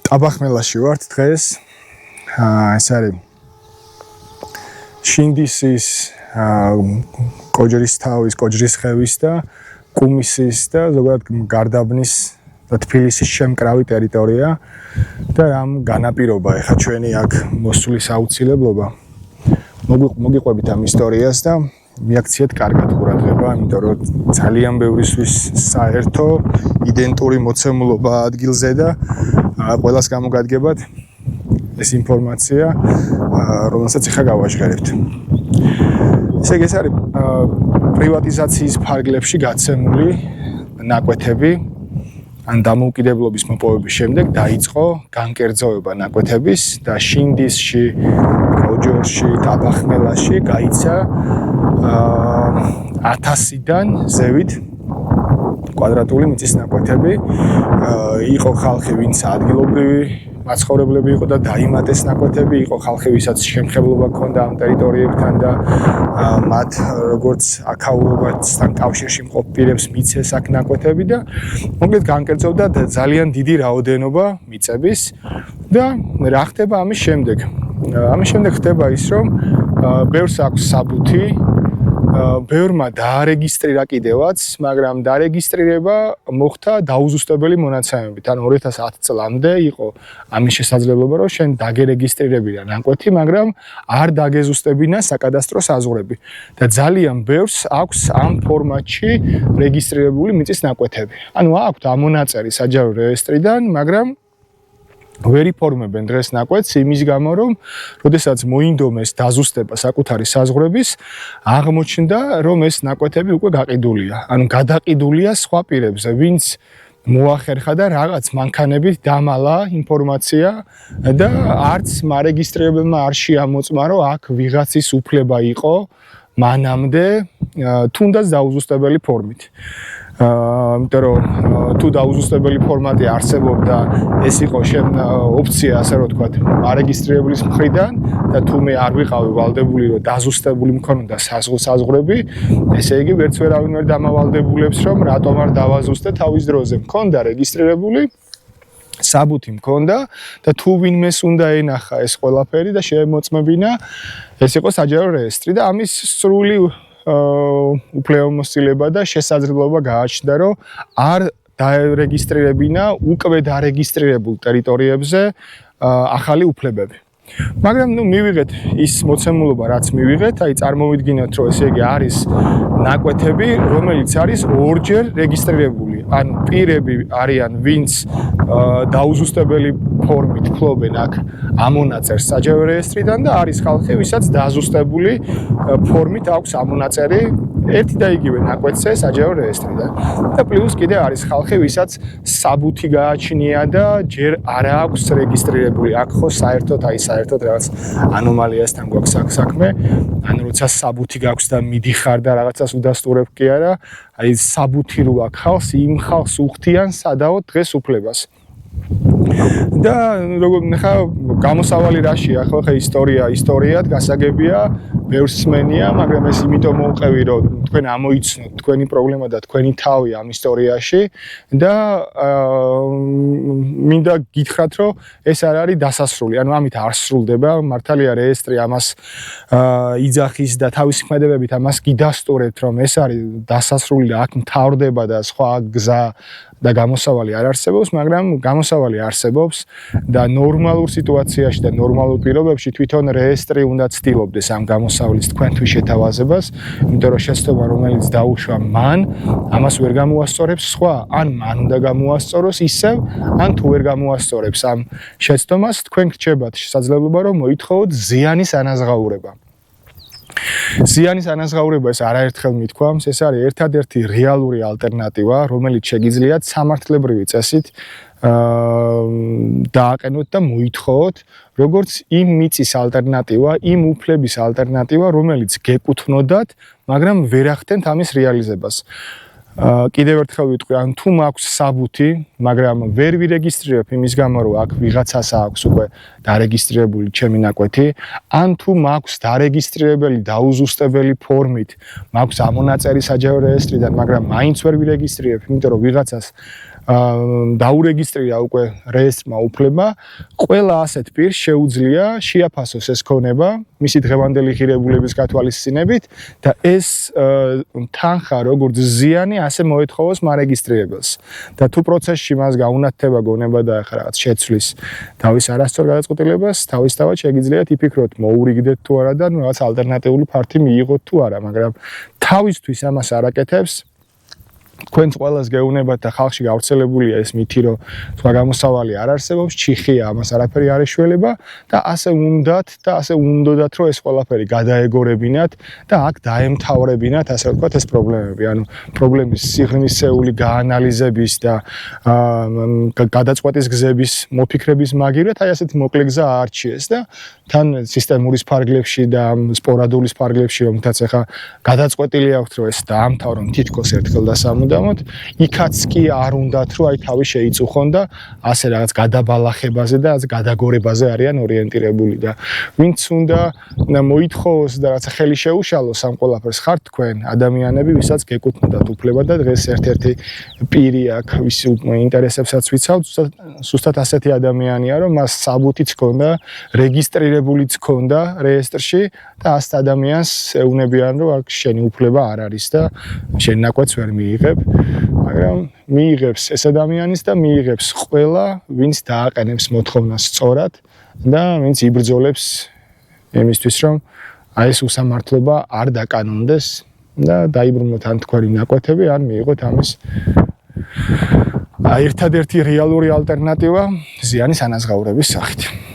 ტაბახმელაში ვართ დღეს. ეს არის შინდისის, კოჯრისთავის, კოჯრისხევის და კუმისის და ზოგადად გარდაბნის და თბილისის შემკრავი ტერიტორია და რამ განაპირობა ეხა ჩვენი აქ მოსulis აუცილებლობა. მოგიყვებით ამ ისტორიას და მიაქციეთ კარგად ყურადღება, იმიტომ რომ ძალიან ბევრისთვის საერთო იდენტური მოცემულობა ადგილზე და ყველას გამოგადგებათ ეს ინფორმაცია, რომელსაც ახლა გავაჟღერებთ. ესე იგი, ეს არის პრივატიზაციის ფარგლებში გაცემული ნაკვეთები, ან დამოუკიდებლობის მოპოვების შემდეგ დაიწყო განკერძოება ნაკვეთების და შინდისში, ოჯორში, ტაბახმელაში გაიცა 1000-დან ზევით კვადრატული მიწის ნაკვეთები. იყო ხალხი, ვინც ადგილობრივი მაცხოვრებლები იყო და დაიმატეს ნაკვეთები, იყო ხალხი, ვისაც შემხებლობა ჰქონდა ამ ტერიტორიებთან და მათ როგორც აქაურობასთან კავშირში მყოფ პირებს მიცეს აქ ნაკვეთები და მოკლედ განკერძოვდა ძალიან დიდი რაოდენობა მიწების და რა ხდება ამის შემდეგ? ამის შემდეგ ხდება ის, რომ ბევრს აქვს საბუთი, ბევრმა დაარეგისტრირა კიდევაც, მაგრამ დარეგისტრირება მოხდა დაუზუსტებელი მონაცემებით. ანუ 2010 წლამდე იყო ამის შესაძლებლობა, რომ შენ დაგერეგისტრირებინა ნაკვეთი, მაგრამ არ დაგეზუსტებინა საკადასტრო საზღვრები. და ძალიან ბევრს აქვს ამ ფორმატში რეგისტრირებული მიწის ნაკვეთები. ანუ აქვთ ამონაწერი საჯარო რეესტრიდან, მაგრამ ვერ იფორმებენ დღეს ნაკვეთს იმის გამო, რომ როდესაც მოინდომეს დაზუსტება საკუთარი საზღვრების, აღმოჩნდა, რომ ეს ნაკვეთები უკვე გაყიდულია. ანუ გადაყიდულია სხვა პირებზე, ვინც მოახერხა და რაღაც მანქანებით დამალა ინფორმაცია და არც მარეგისტრირებელმა არ შეამოწმა, რომ აქ ვიღაცის უფლება იყო მანამდე, თუნდაც დაუზუსტებელი ფორმით. იმიტომ რომ თუ დაუზუსტებელი ფორმატი არსებობდა, ეს იყო შენ ოფცია, ასე რომ ვთქვათ, არეგისტრირებლის მხრიდან და თუ მე არ ვიყავი ვალდებული, რომ დაზუსტებული მქონოდა საზღვრები, ესე იგი ვერც ვერავინ ვერ დამავალდებულებს, რომ რატომ არ დავაზუსტე თავის დროზე. მქონდა რეგისტრირებული, საბუთი მქონდა და თუ ვინმეს უნდა ენახა ეს ყველაფერი და შეემოწმებინა, ეს იყო საჯარო რეესტრი და ამის სრული უფლებამოსილება და შესაძლებლობა გააჩნდა, რომ არ დაერეგისტრირებინა უკვე დარეგისტრირებულ ტერიტორიებზე ახალი უფლებები. მაგრამ მივიღეთ ის მოცემულობა, რაც მივიღეთ, აი წარმოვიდგინოთ, რომ ესე იგი არის ნაკვეთები, რომელიც არის ორჯერ რეგისტრირებული. ანუ პირები არიან, ვინც დაუზუსტებელი ფორმით ფლობენ აქ ამონაწერს საჯარო რეესტრიდან და არის ხალხი, ვისაც დაზუსტებული ფორმით აქვს ამონაწერი ერთი და იგივე ნაკვეთზე საჯარო რეესტრიდან. და პლუს კიდე არის ხალხი, ვისაც საბუთი გააჩნია და ჯერ არ აქვს რეგისტრირებული. აქ ხო საერთოდ რაღაც ანომალიასთან გვაქვს საქმე. ანუ როცა საბუთი გაქვს და მიდიხარ და რაღაცას უდასტურებ კი არა, აი საბუთი რო აქვს ხალხს, იმ ხალხს უხდიან სადაო დღეს უფლებას. და როგორ ნახა გამოსავალი რაშია, ხო ხა ისტორიად გასაგებია, ბევრს სმენია, მაგრამ ეს იმიტომ მოვყევი, რომ თქვენ ამოიცნოთ თქვენი პრობლემა და თქვენი თავი ამ ისტორიაში და მინდა გითხრათ, რომ ეს არ არის დასასრული, ანუ ამით არ სრულდება, მართალია რეესტრი ამას იძახის და თავისი ქმედებებით ამას გიდასტურებთ, რომ ეს არის დასასრული და აქ მთავრდება და სხვა გზა და გამოსავალი არ არსებობს, მაგრამ გამოსავალი არსებობს და ნორმალურ სიტუაციაში და ნორმალურ პირობებში თვითონ რეესტრი უნდა ცდილობდეს ამ გამოსავლის თქვენთვის შეთავაზებას, იმიტომ რომ შეცდომა რომელიც დაუშვა მან, ამას ვერ გამოასწორებს სხვა, ან მან უნდა გამოასწოროს ისევ, ან თუ ვერ გამოასწორებს ამ შეცდომას, თქვენ გრჩებათ შესაძლებლობა, რომ მოითხოვოთ ზიანის ანაზღაურება. ზიანის ანაზღაურება ეს არაერთხელ მithქვამს, ეს არის ერთადერთი რეალური ალტერნატივა, რომელიც შეგიძლიათ სამართლებრივი წესით დააყენოთ და მოითხოვოთ, როგორც იმ მიწის ალტერნატივა, იმ უფლების ალტერნატივა, რომელიც გეკუთვნოდათ, მაგრამ ვერ ახდენთ ამის რეალიზებას. კიდევ ერთხელ ვიტყვი, ან თუ მაქვს საბუთი, მაგრამ ვერ ვირეგისტრირებ იმის გამო, რომ აქ ვიღაცას აქვს უკვე დარეგისტრირებული ჩემი ნაკვეთი, ან თუ მაქვს დარეგისტრირებელი დაუზუსტებელი ფორმით, მაქვს ამონაწერი საჯარო რეესტრიდან, მაგრამ მაინც ვერ ვირეგისტრირებ, იმიტომ რომ ვიღაცას დაურეგისტრირა უკვე რეესტრმა უფლება, ყველა ასეთ პირს შეუძლია შეაფასოს ეს ქონება მისი დღევანდელი ღირებულების გათვალისწინებით და ეს თანხა როგორც ზიანი ასე მოეთხოვოს მარეგისტრირებელს. და თუ პროცესში მას გაუნათდება გონება და ახლა რაღაც შეცვლის თავის არასწორ გადაწყვეტილებას, თავისთავად შეგიძლიათ იფიქროთ, მოურიგდეთ თუ არა და რაღაც ალტერნატიული ფართი მიიღოთ თუ არა, მაგრამ თავისთვის ამას არ აკეთებს. თქვენს ყველას გეუბნებათ და ხალხში გავრცელებულია ეს მითი, რომ სხვა გამოსავალი არ არსებობს, ჩიხია, ამას არაფერი არ ეშველება და ასე უნდათ, რომ ეს ყველაფერი გადაეგორებინათ და აქ დაემთავრებინათ, ასე ვთქვათ, ეს პრობლემები. ანუ პრობლემის სიღრმისეული გაანალიზების და გადაწყვეტის გზების მოფიქრების მაგივრად აი ასეთი მოკლე გზა აარჩიეს და თან სისტემურის ფარგლებში და სპორადულის ფარგლებში, რომლითაც ახლა გადაწყვეტილი აქვს, რომ ეს დაამთავრონ თითქოს ერთხელ და სამუდამოდ, იქაც კი არ უნდათ, რომ აი თავი შეიწუხონ და ასე რაღაც გადაბალახებაზე და გადაგორებაზე არიან ორიენტირებული და ვინც უნდა მოითხოვოს და რაღაც ხელი შეუშალოს ამ ყველაფერს ხართ თქვენ ადამიანები, ვისაც გეკუთვნოდათ უფლება და დღეს ერთ-ერთი პირი აქ ვის ინტერესებსაც ვიცავთ, ზუსტად ასეთი ადამიანია, რომ მას საბუთიც ჰქონდა, რეგისტრირებულიც ჰქონდა რეესტრში და ასეთ ადამიანს ეუბნებიან, რომ აქ შენი უფლება არ არის და შენ ნაკვეთს ვერ მიიღებ, მაგრამ მიიღებს ეს ადამიანის და მიიღებს ყველა, ვინც დააყენებს მოთხოვნას სწორად და ვინც იბრძოლებს იმისთვის, რომ აი ეს უსამართლობა არ დაკანონდეს და დაიბრუნოთ ან თქვენი ნაკვეთები, ან მიიღოთ ამის ერთადერთი რეალური ალტერნატივა ზიანის ანაზღაურების სახით.